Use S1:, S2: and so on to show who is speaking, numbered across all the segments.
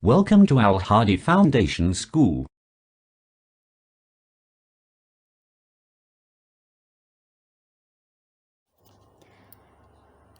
S1: Welcome to Al Hadi Foundation School.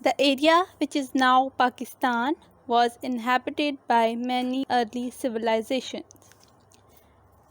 S2: The area which is now Pakistan was inhabited by many early civilizations.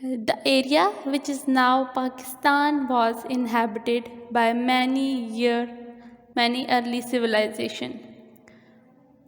S2: The area which is now Pakistan was inhabited by many early civilization.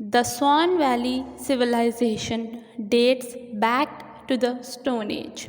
S2: The Swan Valley civilization dates back to the Stone Age.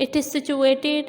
S2: It is situated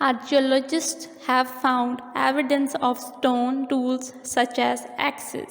S2: Archaeologists have found evidence of stone tools such as axes.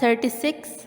S2: 36,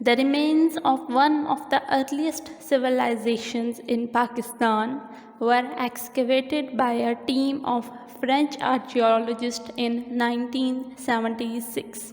S2: The remains of one of the earliest civilizations in Pakistan were excavated by a team of French archaeologists in 1976.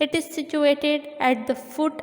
S2: It is situated at the foot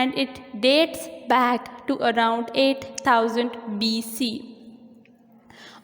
S2: and it dates back to around 8000 BC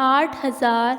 S2: 8000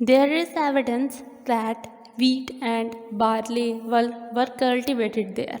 S2: There is evidence that wheat and barley were cultivated there.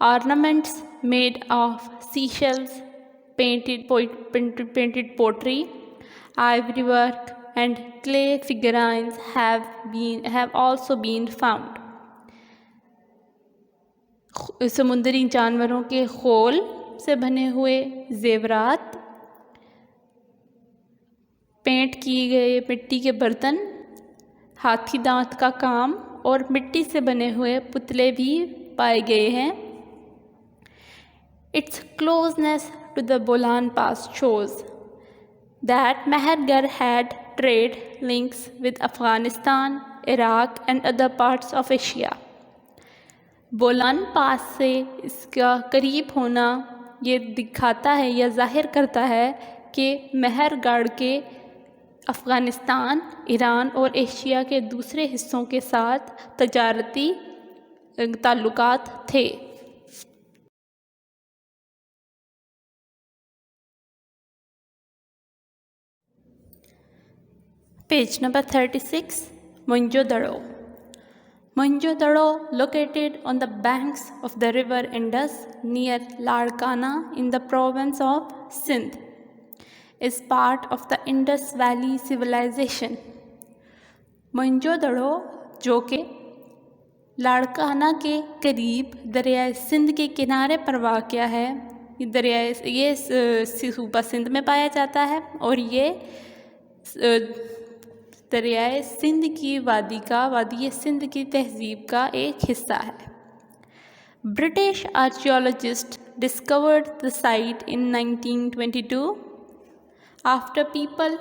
S2: Ornaments made of seashells, painted pottery, ivory work, and clay figurines have also been found. سمندری جانوروں کے خول سے بنے ہوئے زیورات، pant کیے گئے مٹی کے برتن، ہاتھی دانت کا کام اور مٹی سے بنے ہوئے پتلے بھی پائے گئے ہیں۔ Its closeness to the Bolan Pass shows that Mehergarh had trade links with Afghanistan, Iraq and other parts of Asia. Bolan پاس سے اس کا قریب ہونا یہ دکھاتا ہے یا ظاہر کرتا ہے کہ مہر گڑھ کے افغانستان، ایران اور ایشیا کے دوسرے حصوں کے ساتھ تجارتی تعلقات تھے۔ Page number 36 موئنجو-دڑو. Mohenjo-daro, located on the banks of the river Indus near Ladkana in the province of Sindh, is part of the Indus Valley civilization. موئنجو-دڑو جو کہ لاڑکانہ کے قریب دریائے سندھ کے کنارے پر واقع ہے، یہ صوبہ سندھ میں پایا جاتا ہے اور یہ دریائے سندھ کی وادی سندھ کی تہذیب کا ایک حصہ ہے۔ British archaeologist discovered the site in 1922 after people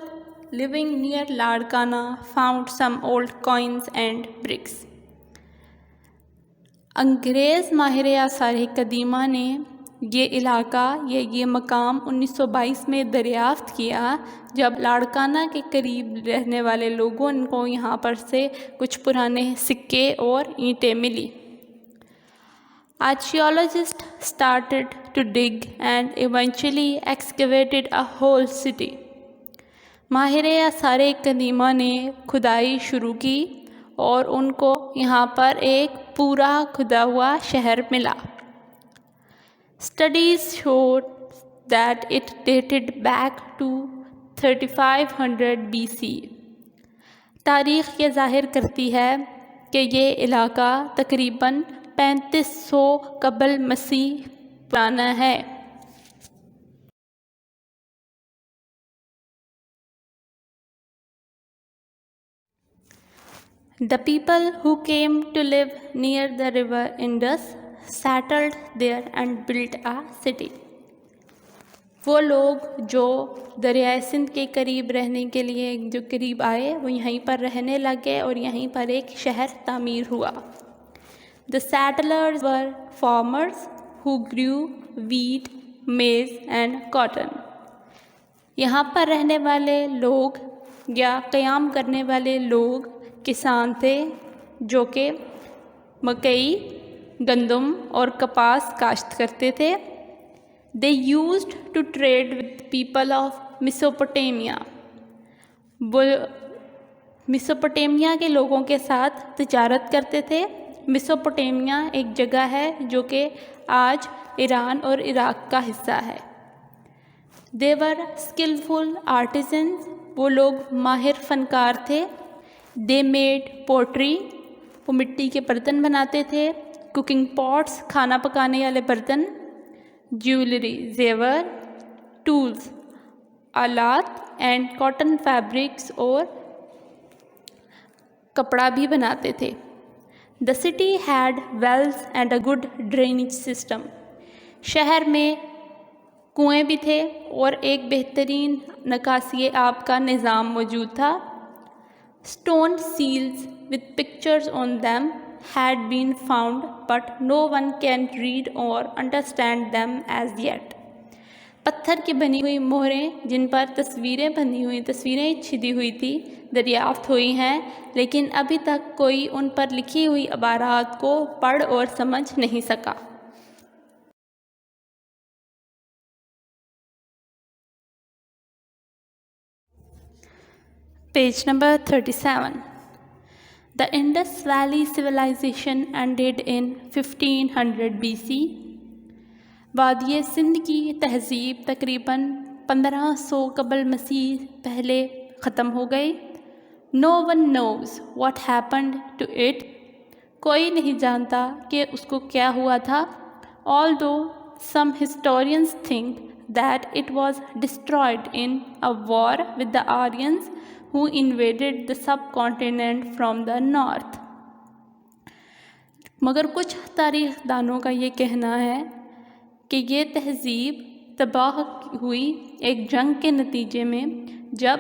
S2: living near Ladkana found some old coins and bricks. انگریز ماہر آثار قدیمہ نے یہ علاقہ یا یہ مقام 1922 میں دریافت کیا جب لاڑکانہ کے قریب رہنے والے لوگوں کو یہاں پر سے کچھ پرانے سکے اور اینٹیں ملی۔ Archaeologists started to dig and eventually excavated a whole city. ماہر آثار قدیمہ نے کھدائی شروع کی اور ان کو یہاں پر ایک پورا کھدا ہوا شہر ملا۔ Studies showed that it dated back to 3500 BC. تاریخ یہ ظاہر کرتی ہے کہ یہ علاقہ تقریباً 3500 قبل مسیح پرانا ہے۔ The people who came to live near the river Indus settled there and built a city. وہ لوگ جو دریائے سندھ کے قریب رہنے کے لیے جو قریب آئے وہ یہیں پر رہنے لگے اور یہیں پر ایک شہر تعمیر ہوا۔ The settlers were farmers who grew wheat, maize and cotton. یہاں پر رہنے والے لوگ یا قیام کرنے والے لوگ کسان تھے جو کہ مکئی، گندم اور کپاس کاشت کرتے تھے۔ They used to trade with people of Mesopotamia. Mesopotamia کے لوگوں کے ساتھ تجارت کرتے تھے۔ میسوپوٹیمیا ایک جگہ ہے جو کہ آج ایران اور عراق کا حصہ ہے۔ They were skillful artisans. وہ لوگ ماہر فنکار تھے۔ They made pottery. وہ مٹی کے برتن بناتے تھے۔ Cooking pots, کھانا پکانے والے برتن۔ Jewelry, زیور۔ Tools, آلات and cotton fabrics اور کپڑا بھی بناتے تھے۔ The city had wells and a good drainage system. شہر میں کنویں بھی تھے اور ایک بہترین نکاسی آب کا نظام موجود تھا۔ Stone seals with pictures on them had been found, but no one can read or understand them as yet. پتھر کی بنی ہوئی مہریں جن پر تصویریں چھدی ہوئی تھی دریافت ہوئی ہیں، لیکن ابھی تک کوئی ان پر لکھی ہوئی عبارات کو پڑھ اور سمجھ نہیں سکا۔ Page number 37 The Indus Valley civilization ended in 1500 BC. وادی سندھ کی تہذیب تقریباً 1500 قبل مسیح پہلے ختم ہو گئی. No one knows what happened to it. کوئی نہیں جانتا کہ اس کو کیا ہوا تھا. Although some historians think that it was destroyed in a war with the Aryans who invaded the subcontinent from the north. مگر کچھ تاریخ دانوں کا یہ کہنا ہے کہ یہ تہذیب تباہ ہوئی ایک جنگ کے نتیجے میں، جب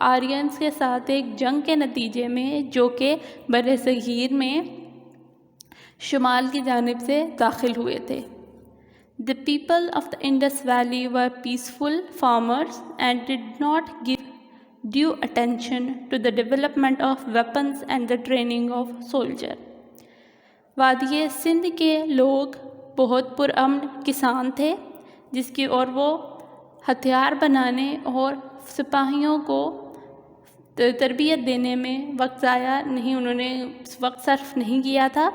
S2: آرینز کے ساتھ ایک جنگ کے نتیجے میں جو کہ بر صغیر میں شمال کی جانب سے داخل ہوئے تھے. The people of the Indus Valley were peaceful farmers and did not give due attention to the development of weapons and the training of soldiers. وادی سندھ کے لوگ بہت پرامن کسان تھے جس کی اور وہ ہتھیار بنانے اور سپاہیوں کو تربیت دینے میں وقت ضائع نہیں، انہوں نے وقت صرف نہیں کیا تھا.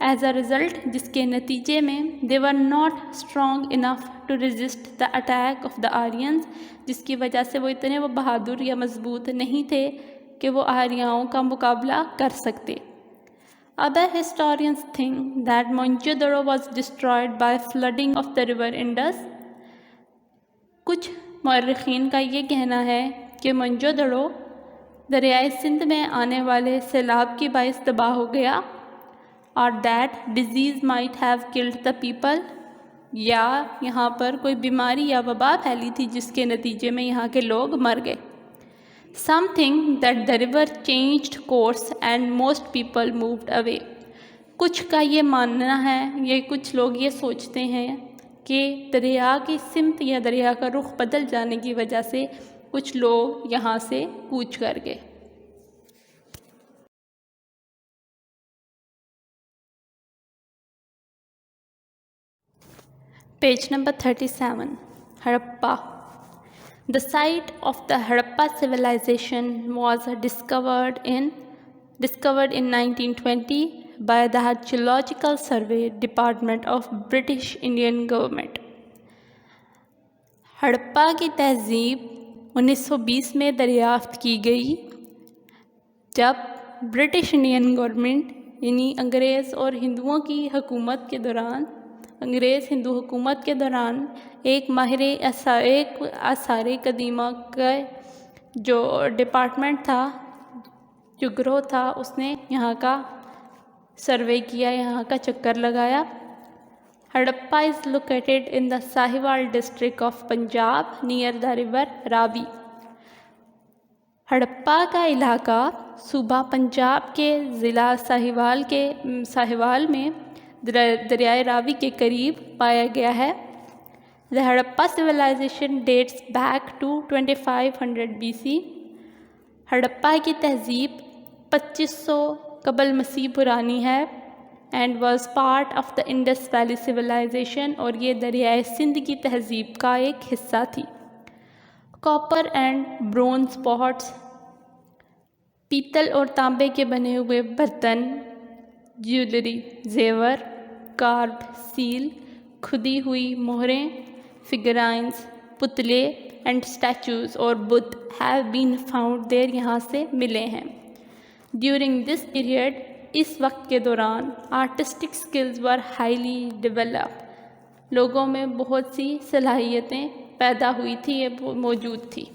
S2: ایز اے رزلٹ جس کے نتیجے میں they were not strong enough to resist the attack of the Aryans، جس کی وجہ سے وہ اتنے بہادر یا مضبوط نہیں تھے کہ وہ آریاؤں کا مقابلہ کر سکتے. Other historians think that Mohenjo-daro was destroyed by flooding of the river Indus. کچھ مورخین کا یہ کہنا ہے کہ موہنجو-دڑو دریائے سندھ میں آنے والے سیلاب کی باعث تباہ ہو گیا، اور that disease might have killed the people، یا یہاں پر کوئی بیماری یا وبا پھیلی تھی جس کے نتیجے میں یہاں کے لوگ مر گئے. Some think that the river changed course and most people moved away. کچھ کا یہ ماننا ہے، یہ کچھ لوگ یہ سوچتے ہیں کہ دریا کی سمت یا دریا کا رخ بدل جانے کی وجہ سے کچھ لوگ یہاں سے کوچ کر گئے. Page number 37. Harappa. The site of the Harappa civilization was discovered in 1920 by the Geological Survey Department of British Indian Government. Harappa کی تہذیب 1920 میں دریافت کی گئی جب برٹش انڈین گورنمنٹ یعنی انگریز اور ہندوؤں کی حکومت کے دوران، انگریز ہندو حکومت کے دوران ایک ماہر آثار قدیمہ کا جو ڈپارٹمنٹ تھا، جو گروہ تھا، اس نے یہاں کا سروے کیا، یہاں کا چکر لگایا. Harappa is located in the Sahiwal district of Punjab near the river Ravi. Harappa کا علاقہ صوبہ پنجاب کے ضلع ساہیوال میں دریائے راوی کے قریب پایا گیا ہے. The Harappa civilization dates back to 2500 BC. Harappa کی تہذیب 2500 قبل مسیح پرانی ہے and was part of the Indus Valley civilization، اور یہ دریائے سندھ کی تہذیب کا ایک حصہ تھی. کاپر اینڈ برونز پاٹس، پیتل اور تانبے کے بنے ہوئے برتن، جیولری زیور، کارڈ سیل، کھدی ہوئی مہریں، فگرائنز، پتلے اینڈ اسٹیچوز اور بت ہیو بین فاؤنڈ دیر، یہاں سے ملے ہیں. ڈیورنگ دس پیریڈ، اس وقت کے دوران آرٹسٹک اسکلز ور ہائیلی ڈیولپ، لوگوں میں بہت سی صلاحیتیں پیدا ہوئی تھی، یہ موجود تھی.